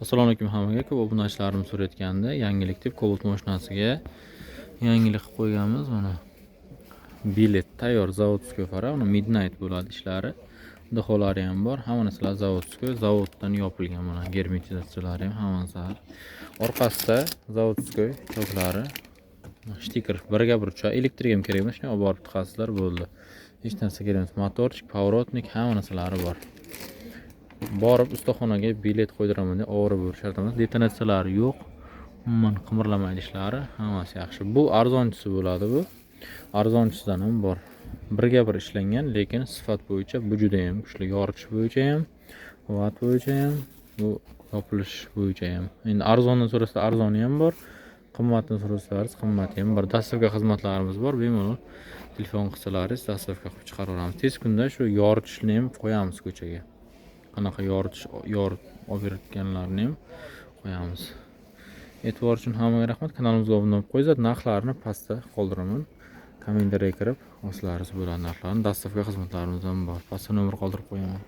Assalomu alaykum hammaga. Ko'p obunachilarim so'rayotganda yangilik deb Cobalt mashinasiga yangilik qilib qo'yganmiz. Mana bilet tayyor zavodskiy fara, uni midnight bo'ladi ishlari. Daholari ham bor. Hamma narsalar zavodskiy, zavoddan yopilgan mana germetizatsiyalari ham hammasi. Orqasida zavodskiy choklari. Stiker birga bir ucha elektrik ham kerak emas, shuni olib borib tiqasizlar bo'ldi. Hech narsa kerak emas. Motorchik, pоворотник hamma narsalari bor. Borib ustaxonaga bilet qo'ydiraman deb ovora bo'lish shart emas. Detonatsiyalari yo'q. Umuman qimirlamaydi ishlari, hammasi yaxshi. Bu arzonchisi bo'ladi bu. Arzonchisidan ham bor. Birga bir ishlangan, lekin sifat bo'yicha bu juda ham kuchli. Yoritish bo'yicha ham, vat bo'yicha ham, bu yopilish bo'yicha ham. Endi arzondan so'rasa arzoni ham bor. Qimmatini so'rasangiz qimmati ham bor. Dastavka xizmatlarimiz bor. Bemalol telefon qilsalaringiz dastavka qilib chiqaraveramiz. Tez kunda shu yoritishni ham qo'yamiz ko'chaga. Qanaqa yoritish olib berganlarni ham qo'yamiz. E'tibor uchun hammaga rahmat. Kanalimizga obuna bo'lib qo'yinglar. Narxlarni pastda qoldiraman. Kommentariyaga kirib olsalaringiz bo'ladi narxlarni. Dastavka xizmatlarimiz ham bor. Pastda nomer qoldirib qo'yaman.